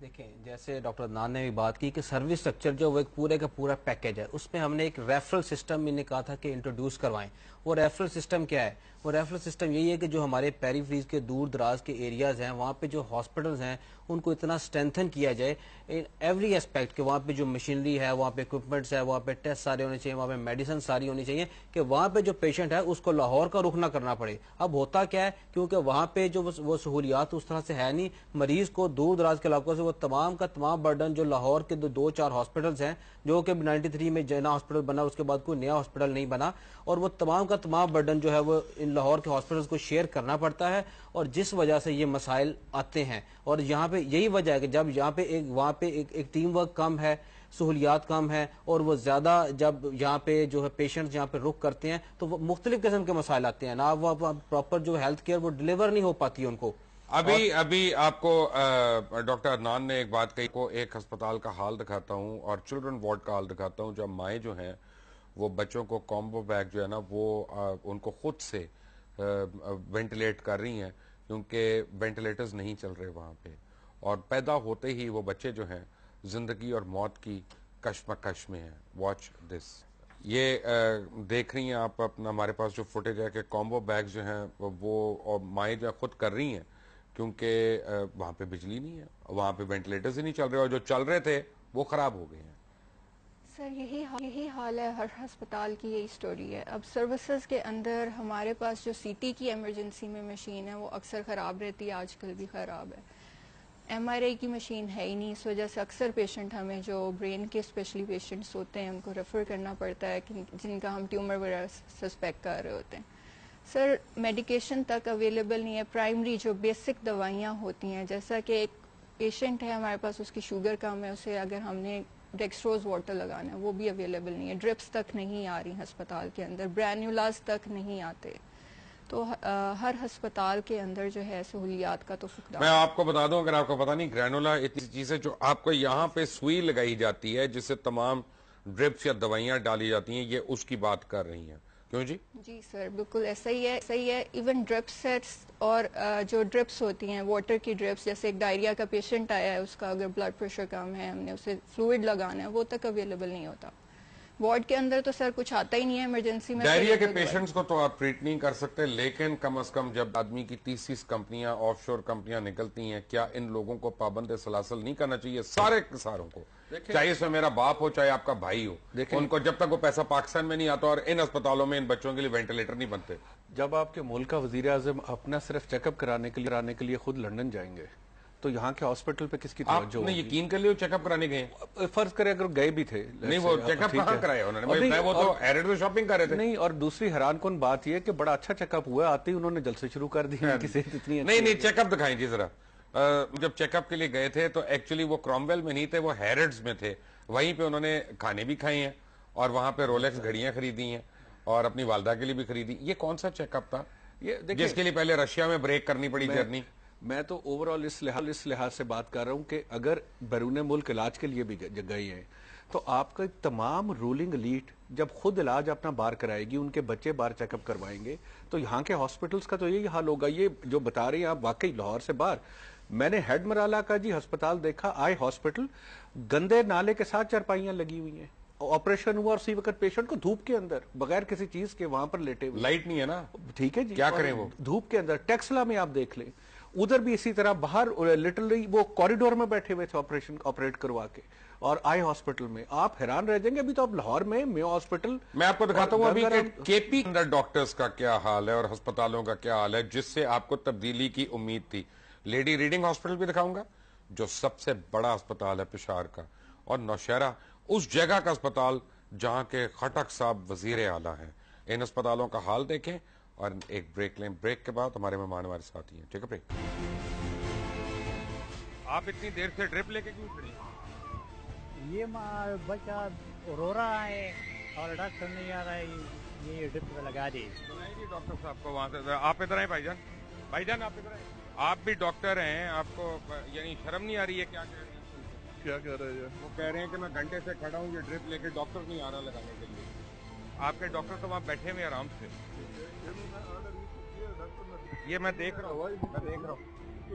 دیکھیں جیسے ڈاکٹر عدنان نے بھی بات کی کہ سروس سٹرکچر جو وہ ایک پورے کا پورا پیکج ہے، اس میں ہم نے ایک ریفرل سسٹم میں نے کہا تھا کہ انٹروڈیوس کروائیں. وہ ریفرل سسٹم کیا ہے؟ وہ ریفرل سسٹم یہی ہے کہ جو ہمارے پیریفریز کے دور دراز کے ایریاز ہیں وہاں پہ جو ہاسپٹلز ہیں ان کو اتنا اسٹرینتھن کیا جائے ان ایوری اسپیکٹ کہ وہاں پہ جو مشینری ہے، وہاں پہ اکوپمنٹس ہے، وہاں پہ ٹیسٹ سارے ہونے چاہیے، وہاں پہ میڈیسن ساری ہونی چاہیے کہ وہاں پہ جو پیشنٹ ہے اس کو لاہور کا رخ نہ کرنا پڑے. اب ہوتا کیا ہے کیونکہ وہاں پہ جو وہ سہولیات اس طرح سے ہے نہیں، مریض کو دور دراز کے علاقوں سے وہ تمام کا تمام برڈن جو لاہور کے دو چار ہاسپٹلز ہیں جو کہ 93 میں جنا ہاسپٹل بنا، اس کے بعد کوئی نیا ہاسپٹل نہیں بنا، اور وہ تمام کا تمام برڈن جو ہے وہ ان لاہور کے ہاسپٹلز کو شیئر کرنا پڑتا ہے، اور جس وجہ سے یہ مسائل آتے ہیں. اور یہاں پہ یہی وجہ ہے کہ جب یہاں پہ وہاں پہ ایک ٹیم ورک کم ہے، سہولیات کم ہے، اور وہ زیادہ جب یہاں پہ جو ہے پیشنٹس یہاں پہ رخ کرتے ہیں تو وہ مختلف قسم کے مسائل آتے ہیں، نہ وہ پراپر جو ہیلتھ کیئر وہ ڈلیور نہیں ہو پاتی ان کو. ابھی آپ کو ڈاکٹر عدنان نے ایک بات کہی کو ایک ہسپتال کا حال دکھاتا ہوں اور چلڈرن وارڈ کا حال دکھاتا ہوں. جب مائیں جو ہیں وہ بچوں کو کومبو بیگ جو ہے نا وہ ان کو خود سے وینٹیلیٹ کر رہی ہیں کیونکہ وینٹیلیٹرز نہیں چل رہے وہاں پہ، اور پیدا ہوتے ہی وہ بچے جو ہیں زندگی اور موت کی کشمکش میں ہیں. Watch this. یہ دیکھ رہی ہیں آپ اپنا، ہمارے پاس جو فوٹیج ہے کہ کومبو بیگ جو ہیں وہ مائیں جو خود کر رہی ہیں کیونکہ وہاں پہ بجلی نہیں ہے، وہاں پہ وینٹیلیٹرز ہی نہیں چل رہے، اور جو چل رہے تھے وہ خراب ہو گئے ہیں. سر یہی حال ہے، ہر ہسپتال کی یہی سٹوری ہے. اب سروسز کے اندر ہمارے پاس جو سی ٹی کی ایمرجنسی میں مشین ہے وہ اکثر خراب رہتی ہے، آج کل بھی خراب ہے. ایم آر آئی کی مشین ہے ہی نہیں، اس وجہ سے اکثر پیشنٹ ہمیں جو برین کے اسپیشلی پیشنٹس ہوتے ہیں ان کو ریفر کرنا پڑتا ہے جن کا ہم ٹیومر وغیرہ سسپیکٹ کر رہے ہوتے ہیں. سر میڈیکیشن تک اویلیبل نہیں ہے، پرائمری جو بیسک دوائیاں ہوتی ہیں، جیسا کہ ایک پیشنٹ ہے ہمارے پاس، اس کی شوگر کم ہے، اسے اگر ہم نے ڈیکسٹروز واٹر لگانا ہے وہ بھی اویلیبل نہیں ہے، ڈرپس تک نہیں آ رہی ہسپتال کے اندر، برینولاز تک نہیں آتے. تو ہر ہسپتال کے اندر جو ہے سہولیات کا تو فقدان. میں آپ کو بتا دوں اگر آپ کو پتا نہیں، گرینولا اتنی چیز ہے جو آپ کو یہاں پہ سوئی لگائی جاتی ہے جس سے تمام ڈرپس یا دوائیاں ڈالی جاتی ہیں، یہ اس کی بات کر رہی ہیں. کیوں جی؟ جی سر بالکل ایسا ہی ہے، صحیح ہے. ایون ڈرپ سیٹس اور جو ڈرپس ہوتی ہیں واٹر کی ڈرپس، جیسے ایک ڈائریا کا پیشنٹ آیا ہے، اس کا اگر بلڈ پریشر کم ہے، ہم نے اسے فلوئڈ لگانا ہے، وہ تک اویلیبل نہیں ہوتا. وارڈ کے اندر تو سر کچھ آتا ہی نہیں ہے ایمرجنسی میں. ڈائریا کے پیشنٹس کو تو آپ ٹریٹ نہیں کر سکتے، لیکن کم از کم جب آدمی کی 30 کمپنیاں آف شور کمپنیاں نکلتی ہیں، کیا ان لوگوں کو پابند سلاسل نہیں کرنا چاہیے؟ سارے ساروں کو، چاہے اس میں میرا باپ ہو چاہے آپ کا بھائی ہو، ان کو جب تک وہ پیسہ پاکستان میں نہیں آتا، اور ان اسپتالوں میں ان بچوں کے لیے وینٹیلیٹر نہیں بنتے. جب آپ کے ملک کا وزیر اعظم اپنا صرف چیک اپ کرانے کے لیے خود لندن جائیں گے تو یہاں کے ہاسپٹل پہ کس کی توجہ ہوگی؟ آپ نے یقین کر لیا وہ چیک اپ کرانے گئے ہیں؟ فرض کرے اگر گئے بھی تھے، نہیں وہ چیک اپ کہاں کرایا انہوں نے؟ وہ تو ایرڈ میں شاپنگ کر رہے تھے. نہیں، اور دوسری حیران کن بات یہ کہ بڑا اچھا چیک اپ ہوا، آتے ہی انہوں نے جلسے شروع کر دی. نہیں چیک اپ دکھائیں جی ذرا. جب چیک اپ کے لیے گئے تھے تو ایکچولی وہ کرومویل میں نہیں تھے، وہ ہیرڈز میں تھے. وہیں پہ انہوں نے کھانے بھی کھائے ہیں اور وہاں پہ رولیکس گھڑیاں خریدی ہیں اور اپنی والدہ کے لیے بھی خریدی. یہ کون سا چیک اپ تھا جس کے لیے پہلے رشیا میں بریک کرنی پڑی جرنی؟ میں تو اوور آل اس لحاظ سے بات کر رہا ہوں کہ اگر بیرون ملک علاج کے لیے بھی گئے ہیں تو آپ کا تمام رولنگ لیٹ جب خود علاج اپنا بار کرائے گی، ان کے بچے بار چیک اپ کروائیں گے، تو یہاں کے ہاسپٹلز کا تو یہی حال ہوگا. یہ جو بتا رہے ہیں آپ واقعی لاہور سے باہر، میں نے ہیڈ مرالا کا جی ہسپتال دیکھا، آئی ہاسپٹل، گندے نالے کے ساتھ چارپائیاں لگی ہوئی ہیں، آپریشن ہوا اور اسی وقت پیشنٹ کو دھوپ کے اندر بغیر کسی چیز کے وہاں پر لیٹے ہوئے. لائٹ نہیں ہے نا، ٹھیک ہے جی، کیا کریں وہ دھوپ کے اندر. ٹیکسلا میں آپ دیکھ لیں، ادھر بھی اسی طرح باہر لٹرلی وہ کوریڈور میں بیٹھے ہوئے تھے آپریٹ کروا کے. اور آئی ہاسپٹل میں آپ حیران رہ جائیں گے. ابھی تو آپ لاہور میں میو ہاسپٹل، میں آپ کو دکھاتا ہوں ابھی کہ کے پی اندر ڈاکٹرز کا کیا حال ہے اور ہسپتالوں کا کیا حال ہے جس سے آپ کو تبدیلی کی امید تھی. لیڈی ریڈنگ ہاسپٹل بھی دکھاؤں گا جو سب سے بڑا ہسپتال ہے پشاور کا، اور نوشہرہ اس جگہ کا ہسپتال جہاں کے خٹک صاحب وزیر اعلیٰ ہیں. ان ہسپتالوں کا حال دیکھیں اور ایک بریک لیں. بریک کے بعد ہمارے مہمان ہمارے ساتھ ہی ہیں. ٹھیک ہے بریک. آپ اتنی دیر سے ڈرپ لے کے کیوں کھڑی ہیں؟ یہ بچہ رو رہا ہے اور ڈاکٹر نہیں آ رہا ہے، یہ ڈرپ لگا دی. بلائیے ڈاکٹر صاحب کو وہاں سے. آپ ادھر آئیں بھائی جان آپ ادھر آئیں. آپ بھی ڈاکٹر ہیں، آپ کو یعنی شرم نہیں آ رہی ہے؟ کیا کہہ رہے ہیں؟ کیا کہہ رہے ہیں؟ وہ کہہ رہے ہیں کہ میں گھنٹے سے کھڑا ہوں، یہ ڈرپ لے کے ڈاکٹر نہیں آ رہا لگانے کے لیے. آپ کے ڈاکٹر تو وہاں بیٹھے ہوئے آرام سے. یہ میں دیکھ رہا ہوں.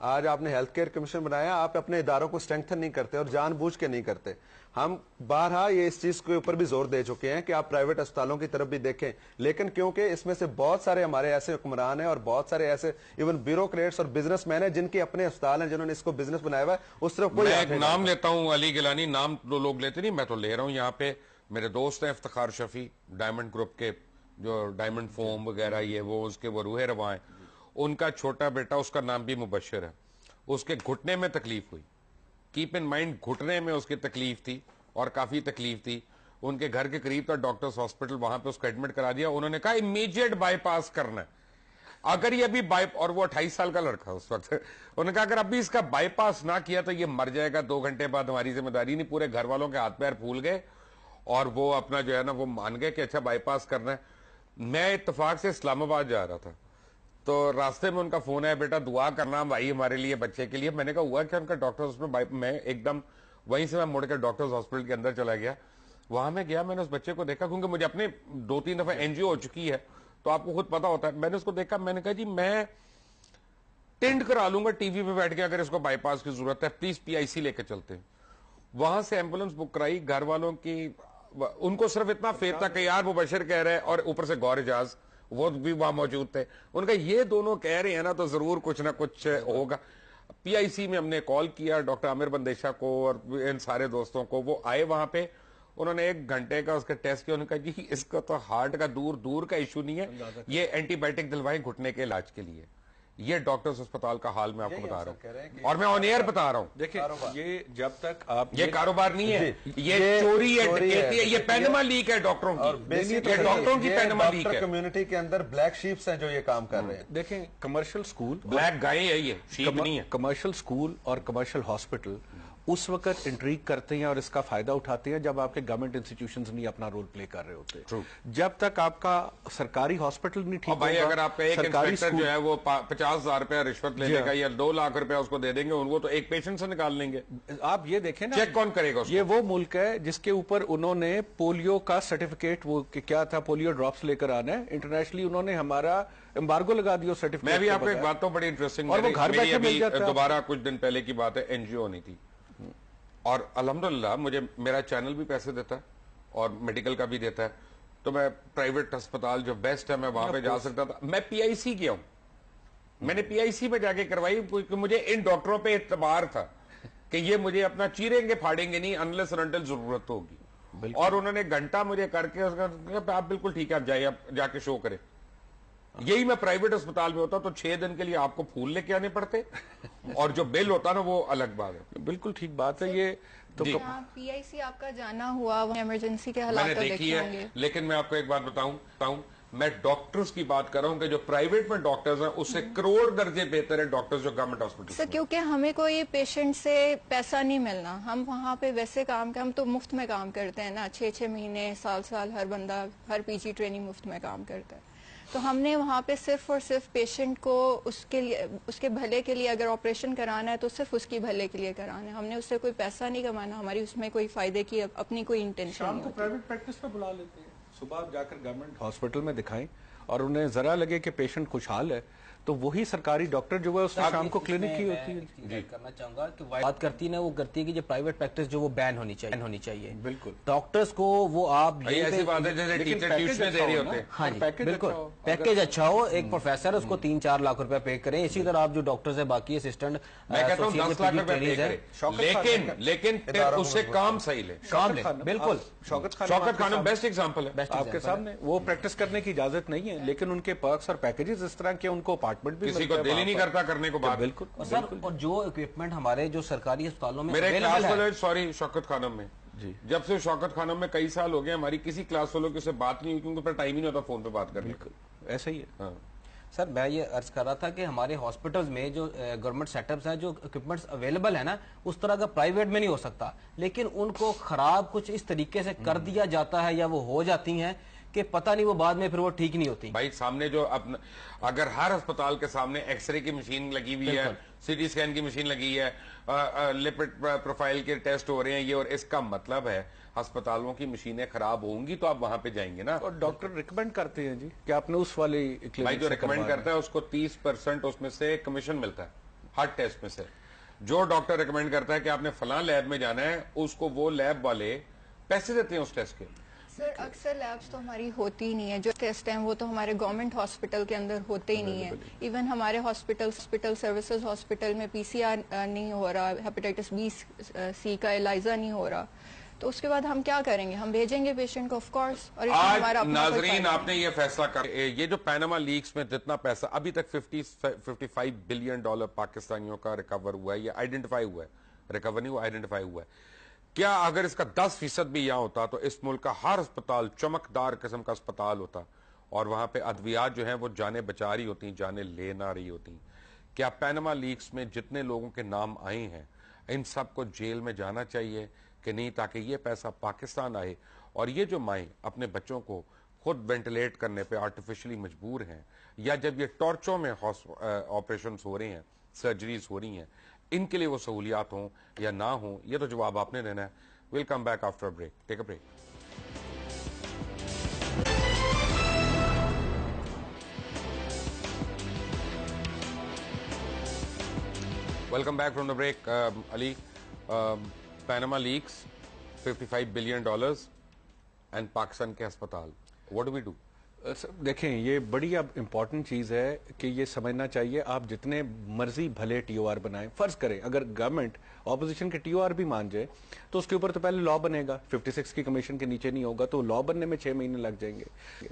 آج آپ نے ہیلتھ کیئر کمیشن بنایا, آپ اپنے اداروں کو اسٹرینتھن نہیں کرتے اور جان بوجھ کے نہیں کرتے. ہم بارہا یہ اس چیز کے اوپر بھی زور دے چکے ہیں کہ آپ پرائیویٹ اسپتالوں کی طرف بھی دیکھیں, لیکن کیونکہ اس میں سے بہت سارے ہمارے ایسے حکمران ہیں اور بہت سارے ایسے ایون بیوروکریٹس اور بزنس مین ہیں جن کے اپنے اسپتال ہیں, جنہوں نے اس کو بزنس بنایا ہوا ہے, اس طرف کوئی. میں ایک نام لیتا ہوں, علی گیلانی, نام لوگ لیتے نہیں, میں تو لے رہا ہوں یہاں پہ. میرے دوست ہیں افتخار شفیع, ڈائمنڈ گروپ کے, جو ڈائمنڈ فوم وغیرہ یہ وہ اس کے وہ روح رواں ہیں. ان کا چھوٹا بیٹا, اس کا نام بھی مبشر ہے, اس کے گھٹنے میں تکلیف ہوئی. کیپ ان مائنڈ, گھٹنے میں اس کی تکلیف تھی اور کافی تکلیف تھی. ان کے گھر کے قریب تھا ڈاکٹرز ہاسپٹل, وہاں پہ اس کو ایڈمٹ کرا دیا. انہوں نے کہا امیجیٹ بائی پاس کرنا ہے. اگر یہ ابھی اور وہ 28 سال کا لڑکا اس وقت, انہوں نے کہا اگر ابھی اس کا بائی پاس نہ کیا تو یہ مر جائے گا 2 گھنٹے بعد. ہماری ذمہ داری نہیں, پورے گھر والوں کے ہاتھ پیر پھول گئے اور وہ اپنا جو ہے نا وہ مان گئے کہ اچھا بائی پاس کرنا ہے. میں اتفاق سے اسلام آباد جا رہا تھا تو راستے میں ان کا فون ہے, بیٹا دعا کرنا بھائی ہمارے لیے, بچے کے لیے. میں نے کہا ہوا کیا؟ ان کا ڈاکٹر میں ایک دم وہیں سے میں مڑ کے ڈاکٹرز ہاسپٹل کے اندر چلا گیا. وہاں میں گیا, میں نے اس بچے کو دیکھا, کیونکہ مجھے اپنے 2-3 دفعہ NGO ہو چکی ہے تو آپ کو خود پتا ہوتا ہے. میں نے اس کو دیکھا, میں نے کہا جی میں ٹینڈ کرا لوں گا ٹی وی پہ بیٹھ کے, اگر اس کو بائی پاس کی ضرورت ہے پلیز PIC لے کے چلتے ہیں. وہاں سے ایمبولینس بک کرائی, گھر والوں کی, ان کو صرف اتنا فیل تھا کہ یار مبشر کہہ رہے, اور اوپر سے غور اجاز وہ بھی وہاں موجود تھے. ان کا یہ دونوں کہہ رہے ہیں نا تو ضرور کچھ نہ کچھ ہوگا. PIC میں ہم نے کال کیا ڈاکٹر عامر بندیشہ کو اور ان سارے دوستوں کو, وہ آئے وہاں پہ, انہوں نے 1 گھنٹے کا اس کا ٹیسٹ کیا. انہوں نے کہا جی اس کا تو ہارٹ کا دور کا ایشو نہیں ہے, یہ اینٹی بائیوٹک دلوائیں گھٹنے کے علاج کے لیے. یہ ڈاکٹرز اسپتال کا حال میں آپ کو بتا رہا ہوں, اور میں آن ایئر بتا رہا ہوں. دیکھیں یہ جب تک آپ, یہ کاروبار نہیں ہے, یہ چوری ہے, یہ پینما لیک ہے ڈاکٹروں کی, یہ ڈاکٹروں کی پینما لیک ہے. کمیونٹی کے اندر بلیک شیپس ہیں جو یہ کام کر رہے ہیں. دیکھیں کمرشل سکول, بلیک گائے ہے, یہ شیپ نہیں ہے. کمرشل سکول اور کمرشل ہاسپٹل اس وقت انٹریگ کرتے ہیں اور اس کا فائدہ اٹھاتے ہیں جب آپ کے گورنمنٹ انسٹیٹیوشنز نہیں اپنا رول پلے کر رہے ہوتے. جب تک آپ کا سرکاری ہاسپٹل نہیں ٹھیک بھائی, اگر آپ کا ایک انسپیکٹر جو ہے وہ 50,000 روپے رشوت لے لے گا یا 2 لاکھ روپے اس کو دے دیں گے, وہ تو ایک پیشنٹ سے نکال لیں گے. آپ یہ دیکھیں نا, چیک کون کرے گا؟ یہ وہ ملک ہے جس کے اوپر انہوں نے پولیو کا سرٹیفکیٹ, وہ کیا تھا, پولیو ڈراپس لے کر آنا ہے انٹرنیشنلی, انہوں نے ہمارا امبارگو لگا دیا سرٹیفکیٹ. میں بھی آپ کو ایک بات تو بڑی انٹرسٹنگ, اور وہ گھر بیٹھے مل جاتا ہے. دوبارہ کچھ دن پہلے کی بات ہے, NGO ہونی تھی اور الحمدللہ مجھے میرا چینل بھی پیسے دیتا ہے اور میڈیکل کا بھی دیتا ہے, تو میں پرائیویٹ ہسپتال جو بیسٹ ہے میں وہاں پہ جا سکتا تھا. میں PIC گیا ہوں, میں نے PIC میں جا کے کروائی کیونکہ مجھے ان ڈاکٹروں پہ اعتبار تھا کہ یہ مجھے اپنا چیریں گے پھاڑیں گے نہیں انلیس اور انٹل ضرورت ہوگی. اور انہوں نے گھنٹہ مجھے کر کے آپ بالکل ٹھیک ہے, آپ جائیے, آپ جا کے شو کریں. یہی میں پرائیویٹ اسپتال میں ہوتا تو 6 دن کے لیے آپ کو پھول لے کے آنے پڑتے, اور جو بل ہوتا نا وہ الگ بات ہے. بالکل ٹھیک بات ہے. یہ تو PIC آپ کا جانا ہوا, وہ ایمرجنسی کے حالات میں نے دیکھی ہے, لیکن میں آپ کو ایک بات بتاؤں, میں ڈاکٹرز کی بات کر رہا ہوں کہ جو پرائیویٹ میں ڈاکٹرز ہیں اس سے کروڑ درجے بہتر ہے ڈاکٹرز جو گورنمنٹ ہاسپٹل سر, کیونکہ ہمیں کوئی پیشنٹ سے پیسہ نہیں ملنا, ہم وہاں پہ ویسے کام ہم تو مفت میں کام کرتے ہیں نا, 6 مہینے سال ہر بندہ ہر PG ٹریننگ مفت میں کام کرتا ہے. تو ہم نے وہاں پہ صرف اور صرف پیشنٹ کو اس کے بھلے کے لیے, اگر آپریشن کرانا ہے تو صرف اس کی بھلے کے لیے کرانا ہے, ہم نے اس سے کوئی پیسہ نہیں کمانا, ہماری اس میں کوئی فائدے کی اپنی کوئی انٹینشن نہیں. شام کو پرائیویٹ پریکٹس پہ بلا لیتے ہیں, صبح آپ جا کر گورنمنٹ ہاسپٹل میں دکھائیں اور انہیں ذرا لگے کہ پیشنٹ خوشحال ہے تو وہی سرکاری ڈاکٹر جو ہے اس نے شام کو کلینک کی ہوتی ہے. کرنا چاہوں گا کہ بات کرتی ہے نا, وہ کرتی ہے کہ جو پرائیویٹ پریکٹس جو وہ بین ہونی چاہیے. بالکل ڈاکٹرز کو وہ آپ ایسی بات ہے جیسے ٹیچر ٹیوشن دے رہے ہوتے ہیں. ہاں جی بالکل, پیکیج اچھا ہو, ایک پروفیسر اس کو 3-4 لاکھ روپے پے کریں. اسی طرح آپ جو ڈاکٹرز ہیں باقی اسسٹنٹ, میں کہتا ہوں 10 لاکھ روپے پے کریں, لیکن اس سے کام صحیح لیں. بالکل. شوکت خانم بیسٹ ایگزامپل ہے آپ کے سامنے. وہ پریکٹس کرنے کی اجازت نہیں ہے لیکن ان کے پرکس اور پیکیجز اس طرح کے, ان کو اپارٹمنٹ بھی کسی کو دل ہی نہیں کرتا کرنے کو بات. بالکل. اور جو اکوپمنٹ ہمارے جو سرکاری اسپتالوں میں میرے کلاس فیلو, سوری شوکت خانم میں, جب سے شوکت خانم میں کئی سال ہو گئے, ہماری کسی کلاس فیلو کی سے بات نہیں ہوئی کیونکہ پھر ٹائم ہی نہیں ہوتا فون پہ بات کرنے. بالکل ایسا ہی ہے. سر میں یہ عرض کر رہا تھا کہ ہمارے ہاسپٹلز میں جو گورنمنٹ سیٹ اپس ہیں, جو اکوپمنٹس اویلیبل ہیں نا, اس طرح کا پرائیویٹ میں نہیں ہو سکتا, لیکن ان کو خراب کچھ اس طریقے سے کر دیا جاتا ہے یا وہ ہو جاتی ہیں کہ پتہ نہیں وہ بعد میں پھر وہ ٹھیک نہیں ہوتی. بھائی سامنے جو اگر ہر ہسپتال کے سامنے ایکس رے کی مشین لگی ہوئی ہے, CT اسکین کی مشین لگی ہے, لپڈ پروفائل کے ٹیسٹ ہو رہے ہیں یہ, اور اس کا مطلب ہے ہسپتالوں کی مشینیں خراب ہوں گی تو آپ وہاں پہ جائیں گے نا. اور ڈاکٹر ریکمینڈ کرتے ہیں جی کہ آپ نے اس والی بھائی جو ریکمینڈ کرتا ہے اس کو 30% اس میں سے کمیشن ملتا ہے. ہر ٹیسٹ میں سے جو ڈاکٹر ریکمینڈ کرتا ہے کہ آپ نے فلاں لیب میں جانا ہے, اس کو وہ لیب والے پیسے دیتے ہیں اس ٹیسٹ کے. سر اکثر لیبس تو ہماری ہوتی ہی نہیں ہے, جو ٹیسٹ ہیں وہ تو ہمارے گورنمنٹ ہاسپٹل کے اندر ہوتے ہی نہیں ہیں. ایون ہمارے ہاسپٹل سروسز ہاسپٹل میں PCR نہیں ہو رہا, ہیپیٹائٹس B/C کا ELISA نہیں ہو رہا, تو اس کے بعد ہم کیا کریں گے؟ ہم بھیجیں گے پیشنٹ کو آف کورس. اور آج ناظرین آپ نے یہ فیصلہ کر, یہ جو پیناما لیکس میں جتنا پیسہ ابھی تک $55 بلین پاکستانیوں کا ریکور ہوا ہے, یہ آئیڈینٹیفائی ہوا ہے, ریکور نہیں ہوا, آئیڈینٹیفائی ہوا ہے. کیا اگر اس کا 10% بھی یہاں ہوتا تو اس ملک کا ہر اسپتال چمکدار قسم کا اسپتال ہوتا, اور وہاں پہ ادویات جو ہیں وہ جانیں بچا رہی ہوتی, جانیں لے نہ رہی ہوتی. کیا پیناما لیکس میں جتنے لوگوں کے نام آئے ہیں ان سب کو جیل میں جانا چاہیے کہ نہیں, تاکہ یہ پیسہ پاکستان آئے, اور یہ جو مائیں اپنے بچوں کو خود وینٹیلیٹ کرنے پہ آرٹیفیشلی مجبور ہیں, یا جب یہ ٹارچوں میں آپریشنز ہو رہے ہیں, سرجریز ہو رہی ہیں, ان کے لیے وہ سہولیات ہوں یا نہ ہوں, یہ تو جواب آپ نے دینا ہے. Welcome back after break. Take a break. Welcome back from the break. Ali, Panama leaks, $55 billion and Pakistan کے ہسپتال, واٹ ڈو وی ڈو؟ دیکھیں یہ بڑی اب امپورٹنٹ چیز ہے کہ یہ سمجھنا چاہیے, آپ جتنے مرضی بھلے TOR بنائیں, فرض کریں اگر گورنمنٹ اپوزیشن کے TOR بھی مان جائے تو اس کے اوپر تو پہلے لا بنے گا, 56 کی کمیشن کے نیچے نہیں ہوگا, تو لا بننے میں 6 مہینے لگ جائیں گے.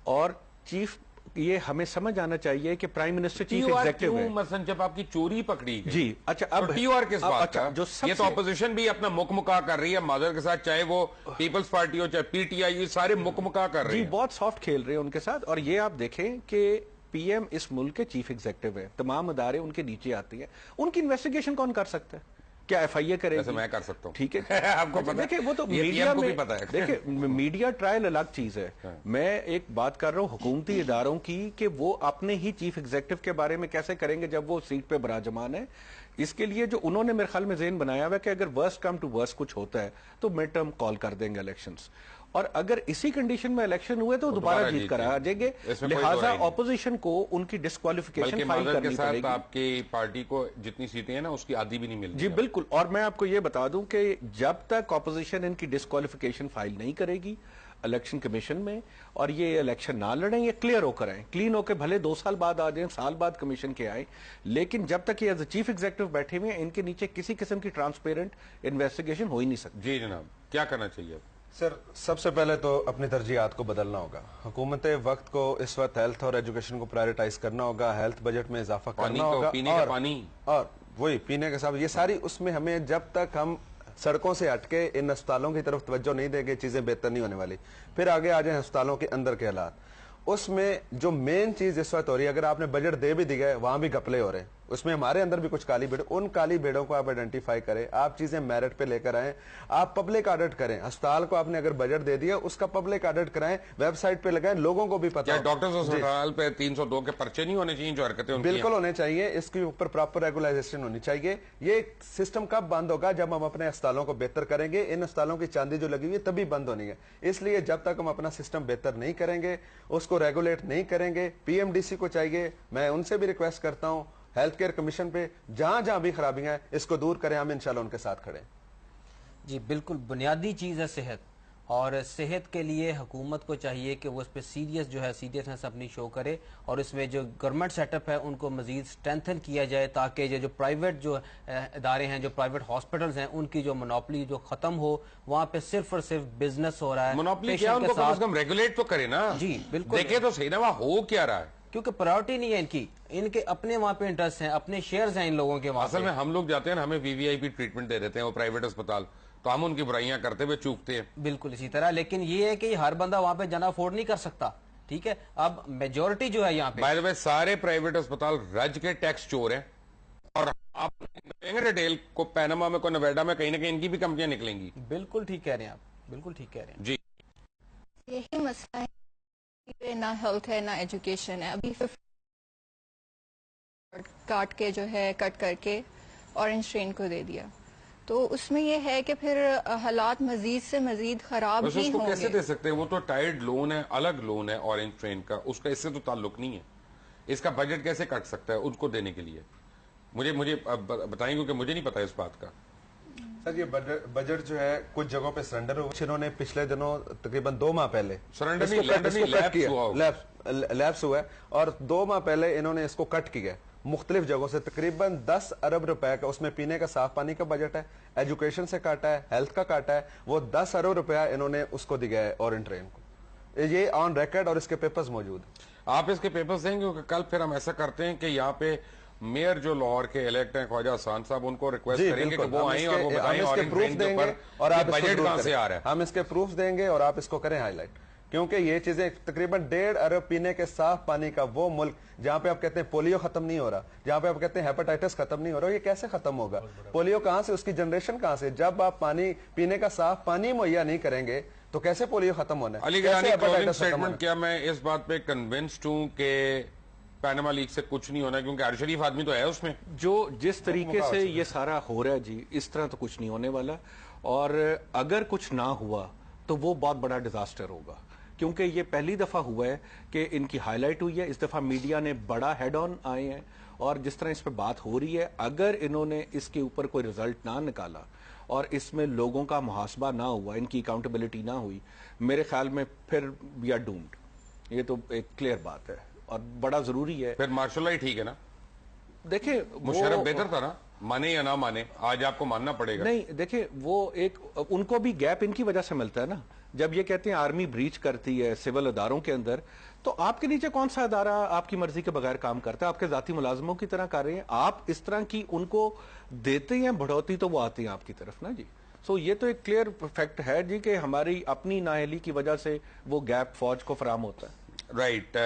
اور چیف یہ ہمیں سمجھ آنا چاہیے کہ پرائم منسٹر چیف ایگزیکٹو ہے. مثلا جب آپ کی چوری پکڑی گئی, جی اچھا, اب TOR کس بات کا؟ یہ تو اپوزیشن بھی اپنا مکمکا کر رہی ہے معذرت کے ساتھ, چاہے وہ پیپلز پارٹی ہو چاہے PTI, یہ سارے مکمکا کر رہے ہیں. جی بہت سافٹ کھیل رہے ہیں ان کے ساتھ. اور یہ آپ دیکھیں کہ PM اس ملک کے چیف ایگزیکٹو ہے, تمام ادارے ان کے نیچے آتی ہیں, ان کی انویسٹیگیشن کون کر سکتا ہے؟ کیا FIA کرے گی؟ میں کر سکتا ہوں. ٹھیک ہے, آپ کو پتہ ہے, دیکھیں وہ تو میڈیا میں دیکھیں میڈیا ٹرائل الگ چیز ہے. میں ایک بات کر رہا ہوں حکومتی اداروں کی کہ وہ اپنے ہی چیف ایگزیکٹو کے بارے میں کیسے کریں گے جب وہ سیٹ پہ براجمان ہے. اس کے لیے جو انہوں نے میرے خیال میں ذہن بنایا ہوا ہے کہ اگر ورسٹ کم ٹو ورسٹ کچھ ہوتا ہے تو مڈ ٹرم کال کر دیں گے الیکشنز, اور اگر اسی کنڈیشن میں الیکشن ہوئے تو دوبارہ جیت کر آ جائیں گے. لہٰذا اپوزیشن کو ان کی ڈسکوالیفیکیشن فائل کرنی پڑے گی. آپ کی پارٹی کو جتنی سیٹیں ہیں نا اس کی آدھی بھی نہیں مل رہی. جی بالکل, اور میں آپ کو یہ بتا دوں کہ جب تک اپوزیشن ان کی ڈسکوالیفیکیشن فائل نہیں کرے گی الیکشن کمیشن میں, اور یہ الیکشن نہ لڑیں, یہ کلیئر ہو کر آئیں, کلین ہو کے بھلے 2 سال بعد آ جائیں, سال بعد کمیشن کے آئیں, لیکن جب تک یہ ایز اے چیف ایگزیکٹو بیٹھے ہوئے ہیں ان کے نیچے کسی قسم کی ٹرانسپیرنٹ انویسٹیگیشن ہو ہی نہیں سکتی. جی جناب, کیا کرنا چاہیے؟ سر سب سے پہلے تو اپنی ترجیحات کو بدلنا ہوگا. حکومت وقت کو اس وقت ہیلتھ اور ایجوکیشن کو پرائرٹائز کرنا ہوگا, ہیلتھ بجٹ میں اضافہ کرنا ہوگا, پینے کا پانی اور وہی پینے کے ساتھ یہ ساری, اس میں ہمیں جب تک ہم سڑکوں سے ہٹ کے ان اسپتالوں کی طرف توجہ نہیں دیں گے چیزیں بہتر نہیں ہونے والی. پھر آگے آ جائیں اسپتالوں کے اندر کے حالات, اس میں جو مین چیز اس وقت ہو رہی ہے, اگر آپ نے بجٹ دے بھی دی گئے وہاں بھی گپلے ہو رہے ہیں, اس میں ہمارے اندر بھی کچھ کالی بیڑ, ان کالی بیڑوں کو آپ آئیڈینٹیفائی کریں, آپ چیزیں میرٹ پہ لے کر آئیں, آپ پبلک آڈٹ کریں. اسپتال کو آپ نے اگر بجٹ دے دیا اس کا پبلک آڈٹ کرائیں, ویب سائٹ پہ لگائیں, لوگوں کو بھی پتا ہے. ڈاکٹرز ہسپتال پہ 302 کے پرچے نہیں ہونے چاہیے جو حرکتیں بالکل ہونے چاہیے, اس کے اوپر پراپر ریگولائزیشن ہونی چاہیے. یہ سسٹم کب بند ہوگا؟ جب ہم اپنے اسپتالوں کو بہتر کریں گے. ان اسپتالوں کی چاندی جو لگی ہوئی ہے تبھی بند ہونی ہے. اس لیے جب تک ہم اپنا سسٹم بہتر نہیں کریں گے, اس کو ریگولیٹ نہیں کریں گے, PMDC کو چاہیے, میں ان سے بھی ریکویسٹ کرتا ہوں ہیلتھ کیئر کمیشن پہ جہاں جہاں بھی خرابیاں ہیں اس کو دور کریں, ہم انشاءاللہ ان کے ساتھ کھڑے ہیں. جی بالکل, بنیادی چیز ہے صحت, اور صحت کے لیے حکومت کو چاہیے کہ وہ اس پہ سیریسنس اپنی شو کرے, اور اس میں جو گورنمنٹ سیٹ اپ ہے ان کو مزید اسٹرینتھن کیا جائے تاکہ جو پرائیویٹ جو ادارے ہیں, جو پرائیویٹ ہاسپٹلز ہیں, ان کی جو منوپلی جو ختم ہو, وہاں پہ صرف اور صرف بزنس ہو رہا ہے. منوپلی کیا, ان کو کم از کم ریگولیٹ تو کرے نا. جی بالکل, دیکھیں تو صحیح نا وہاں ہو کیا رہا ہے, کیونکہ پرائیورٹی نہیں ہے ان کی, ان کے اپنے وہاں پہ انٹرسٹ ہیں, اپنے شیئرز ہیں ان لوگوں کے. اصل میں ہم لوگ جاتے ہیں ہمیں VIP ٹریٹمنٹ دے دیتے ہیں وہ پرائیویٹ اسپتال, تو ہم ان کی برائیاں کرتے ہوئے چوکتے ہیں. بالکل اسی طرح, لیکن یہ ہے کہ ہر بندہ وہاں پہ جانا افورڈ نہیں کر سکتا. ٹھیک ہے, اب میجورٹی جو ہے یہاں پہ, بائی دی وے سارے پرائیویٹ اسپتال رج کے ٹیکس چور ہیں, اور آپ ریٹیل کو پیناما میں کو نویڈا میں کہیں نہ کہیں ان کی بھی کمپنیاں نکلیں گی. بالکل ٹھیک کہہ رہے ہیں آپ, بالکل ٹھیک کہہ رہے ہیں. جی یہی مسئلہ ہے, نہ ہیلتھ ہے نہ ایجوکیشن ہے. ابھی کاٹ کے جو ہے کٹ کر کے اورنج ٹرین کو دے دیا, تو اس میں یہ ہے کہ پھر حالات مزید سے مزید خراب ہی ہوں گے. اس کو کیسے دے سکتے ہیں, وہ تو ٹائرڈ لون ہے, الگ لون ہے اورنج ٹرین کا, اس کا اس سے تو تعلق نہیں ہے. اس کا بجٹ کیسے کٹ سکتا ہے ان کو دینے کے لیے؟ مجھے بتائیں کیونکہ مجھے نہیں پتا اس بات کا. سر یہ بجٹ جو ہے کچھ جگہوں پہ سرنڈر ہوا, انہوں نے پچھلے دنوں تقریباً 2 ماہ پہلے سرنڈر لیپس ہوا ہے, اور 2 ماہ پہلے انہوں نے اس کو کٹ کیا ہے مختلف جگہوں سے. تقریباً 10 ارب روپے کا اس میں پینے کا صاف پانی کا بجٹ ہے, ایجوکیشن سے کاٹا ہے, ہیلتھ کا کاٹا ہے, وہ 10 ارب روپیہ انہوں نے اس کو دیا ہے اورینٹ ٹرین کو. یہ آن ریکارڈ اور اس کے پیپرز موجود ہیں. آپ اس کے پیپرز دیں گے کیونکہ کل پھر ہم ایسا کرتے ہیں کہ یہاں پہ میئر جو لاہور کے الیکٹ ہیں خواجہ حسان صاحب, ان کو ریکویسٹ کریں گے کہ وہ آئیں اور وہ بتائیں اورینٹ ٹرین کے اوپر بجٹ کہاں سے آ رہا ہے. ہم اس کے پروف دیں گے اور آپ اس کو کریں ہائی لائٹ, کیونکہ یہ چیزیں تقریباً 1.5 ارب پینے کے صاف پانی کا وہ ملک جہاں پہ آپ کہتے ہیں پولیو ختم نہیں ہو رہا, جہاں پہ آپ کہتے ہیں ہیپاٹائٹس ختم نہیں ہو رہا, یہ کیسے ختم ہوگا؟ پولیو کہاں سے, اس کی جنریشن کہاں سے؟ جب آپ پانی پینے کا صاف پانی مہیا نہیں کریں گے تو کیسے پولیو ختم ہونا ہے؟ علی گیلانی کلوزنگ سٹیٹمنٹ, کیا میں اس بات پہ کنونسڈ ہوں کہ پینما لیگ سے کچھ نہیں ہونا کیونکہ عارف شریف آدمی تو ہے اس میں؟ جو جس طریقے سے یہ سارا ہو رہا ہے جی, اس طرح تو کچھ نہیں ہونے والا, اور اگر کچھ نہ ہوا تو وہ بہت بڑا ڈیزاسٹر ہوگا, کیونکہ یہ پہلی دفعہ ہوا ہے کہ ان کی ہائی لائٹ ہوئی ہے. اس دفعہ میڈیا نے بڑا ہیڈ آن آئے ہیں, اور جس طرح اس پہ بات ہو رہی ہے, اگر انہوں نے اس کے اوپر کوئی رزلٹ نہ نکالا اور اس میں لوگوں کا محاسبہ نہ ہوا, ان کی اکاؤنٹیبلٹی نہ ہوئی, میرے خیال میں پھر وی آر ڈومڈ. یہ تو ایک کلیئر بات ہے اور بڑا ضروری ہے. پھر ماشاء اللہ ہی ٹھیک ہے نا, دیکھیں مشرف بہتر تھا نا, مانے یا نہ مانے, آج آپ کو ماننا پڑے گا. نہیں دیکھیں, وہ ایک ان کو بھی گیپ ان کی وجہ سے ملتا ہے نا. جب یہ کہتے ہیں آرمی بریچ کرتی ہے سول اداروں کے اندر, تو آپ کے نیچے کون سا ادارہ آپ کی مرضی کے بغیر کام کرتا ہے؟ آپ کے ذاتی ملازموں کی طرح کر رہے ہیں آپ, اس طرح کی ان کو دیتے ہیں بڑھوتی تو وہ آتے ہیں آپ کی طرف نا جی. سو یہ تو ایک کلیئر فیکٹ ہے جی کہ ہماری اپنی نااہلی کی وجہ سے وہ گیپ فوج کو فراہم ہوتا ہے. رائٹ.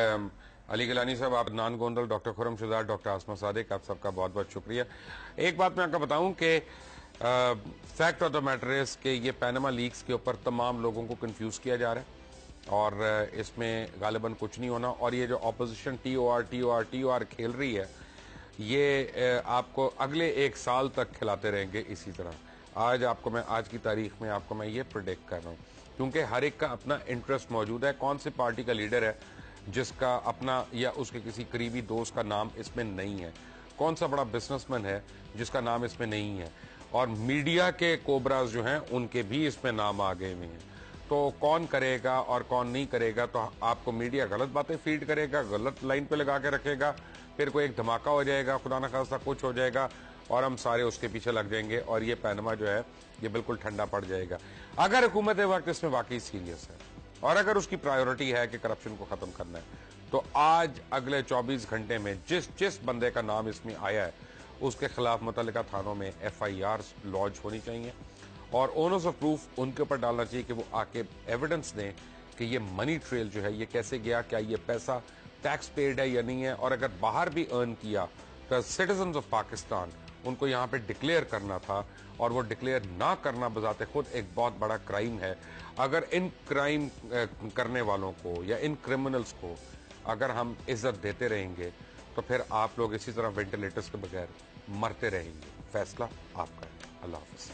علی گیلانی صاحب, آپ عدنان گوندل, ڈاکٹر خرم شہزاد, ڈاکٹر عاصمہ صادق, آپ سب کا بہت بہت شکریہ. ایک بات میں آپ کو بتاؤں کہ fact of the matter is کہ یہ پینما لیکس کے اوپر تمام لوگوں کو کنفیوز کیا جا رہا ہے, اور اس میں غالباً کچھ نہیں ہونا. اور یہ جو اپوزیشن ٹی او آر کھیل رہی ہے, یہ آپ کو اگلے 1 سال تک کھلاتے رہیں گے اسی طرح. آج کی تاریخ میں آپ کو میں یہ پریڈکٹ کر رہا ہوں, کیونکہ ہر ایک کا اپنا انٹرسٹ موجود ہے. کون سی پارٹی کا لیڈر ہے جس کا اپنا یا اس کے کسی قریبی دوست کا نام اس میں نہیں ہے؟ کون سا بڑا بزنس مین ہے جس کا نام اس میں نہیں ہے؟ اور میڈیا کے کوبراز جو ہیں ان کے بھی اس میں نام آگے ہوئے ہیں. تو کون کرے گا اور کون نہیں کرے گا؟ تو آپ کو میڈیا غلط باتیں فیڈ کرے گا, غلط لائن پہ لگا کے رکھے گا, پھر کوئی ایک دھماکہ ہو جائے گا, خدا نہ خواستہ کچھ ہو جائے گا, اور ہم سارے اس کے پیچھے لگ جائیں گے, اور یہ پینما جو ہے یہ بالکل ٹھنڈا پڑ جائے گا. اگر حکومت وقت اس میں واقعی سیریس ہے اور اگر اس کی پرائیورٹی ہے کہ کرپشن کو ختم کرنا ہے, تو آج اگلے 24 گھنٹے میں جس بندے کا نام اس میں آیا ہے اس کے خلاف متعلقہ تھانوں میں FIR لانچ ہونی چاہیے, اور اونرز آف پروف ان کے اوپر ڈالنا چاہیے کہ وہ آ کے ایویڈنس دیں کہ یہ منی ٹریل جو ہے یہ کیسے گیا, کیا یہ پیسہ ٹیکس پیڈ ہے یا نہیں ہے, اور اگر باہر بھی ارن کیا تو سٹیزنز آف پاکستان ان کو یہاں پہ ڈکلیئر کرنا تھا, اور وہ ڈکلیئر نہ کرنا بذات خود ایک بہت بڑا کرائم ہے. اگر ان کرائم کرنے والوں کو یا ان کرمنلز کو اگر ہم عزت دیتے رہیں گے تو پھر آپ لوگ اسی طرح وینٹیلیٹرز کے بغیر مرتے رہیں گے. فیصلہ آپ کا ہے. اللہ حافظ.